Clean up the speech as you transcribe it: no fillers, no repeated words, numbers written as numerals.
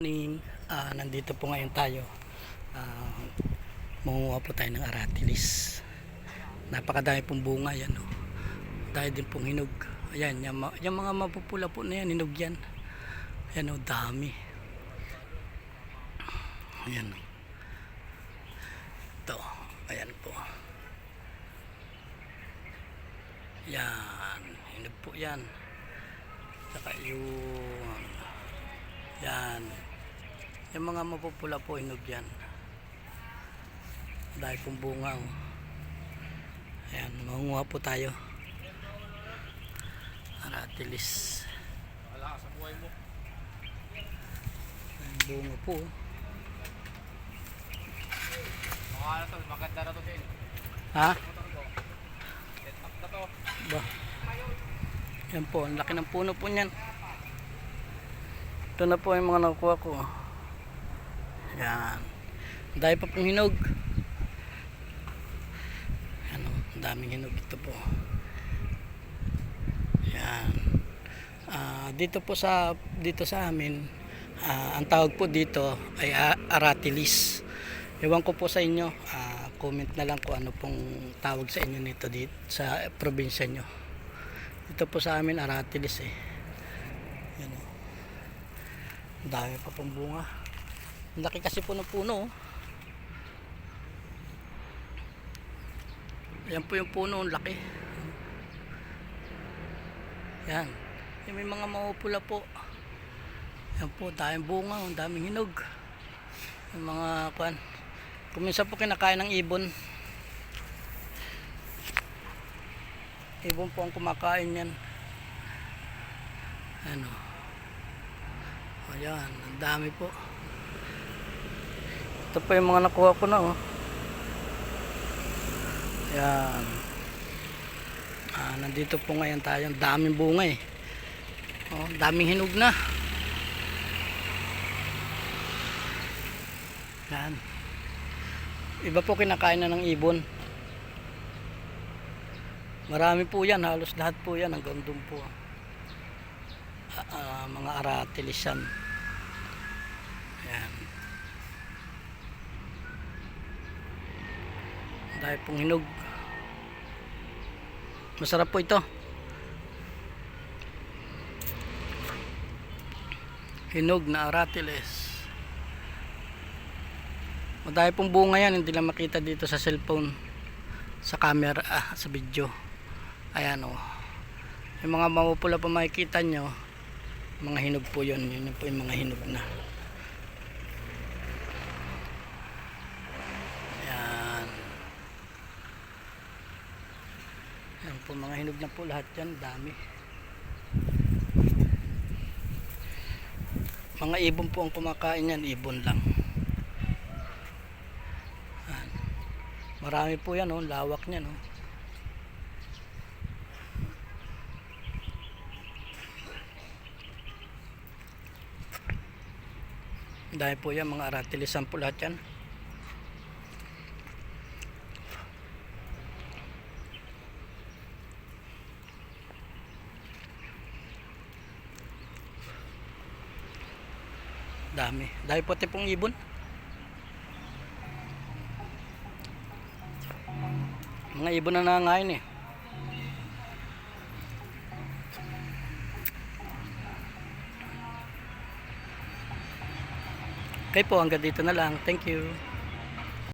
Morning, nandito po ngayon tayo. Mangunguha po tayo ng aratilis. Napakadami pong bunga yan, oh. Dahil din pong hinog. Ayan, yung mga mapupula po na yan, hinog yan. Ayan, oh, dami. Ayan, oh. Ito, ayan po. Yan, hinog po yan. Saka yung yan, yung mga mapupula po, hinog yan. Dahil pong bunga, oh. Ayan, mangunguha po tayo. Aratilis. Wala sa buhay mo. Ayan, bunga po, oh. Makakala to, maganda na to din. Ha? Set up na to. Ba? Yan po, ang laki ng puno po niyan. Ito na po yung mga nakuha ko. Yan. Dahil pa pong hinog. Yan, oh, ang daming hinog ito po. Yan. Dito sa amin, ang tawag po dito ay aratilis. Ewan ko po sa inyo, comment na lang kung ano pong tawag sa inyo nito dito sa probinsya nyo. Ito po sa amin aratilis eh. Yan, oh. Dami pa pong bunga. Ang laki kasi po ng puno, oh. Ayan po yung puno, ang laki. Yan. Yung may mga mapupula po. Ayan po, daming bunga, ang daming hinog. Yung mga kuan. Kung minsan po kinakain ng ibon. Ibon po ang kumakain yan. Ano. Ayan, ang dami po. Ito pa yung mga nakuha ko na, oh. Ayan. Nandito po ngayon tayo. Ang daming bunga eh. Oh, daming hinog na. Ayan. Iba po kinakain na ng ibon. Marami po yan. Halos lahat po yan. Hanggang doon po. Mga aratilis yan. Ayan. Dahil pong hinog. Masarap po ito. Hinog na aratilis. Dahil pong bunga yan, hindi lang makita dito sa cellphone, sa camera, sa video. Ayan, oh. Yung mga mapupula pa makikita nyo, mga hinog po yun. Yun po yung mga hinog na. Ayan. Ayan po, mga hinog na po lahat yan. Dami. Mga ibon po ang kumakain yan. Ibon lang. Ayan. Marami po yan, oh. Lawak niyan, oh. Dahil po yan, mga aratilisan po lahat yan. Dami. Dahil po pong ibon. Mga ibon na nangangain eh. Okay po, hanggang dito na lang. Thank you.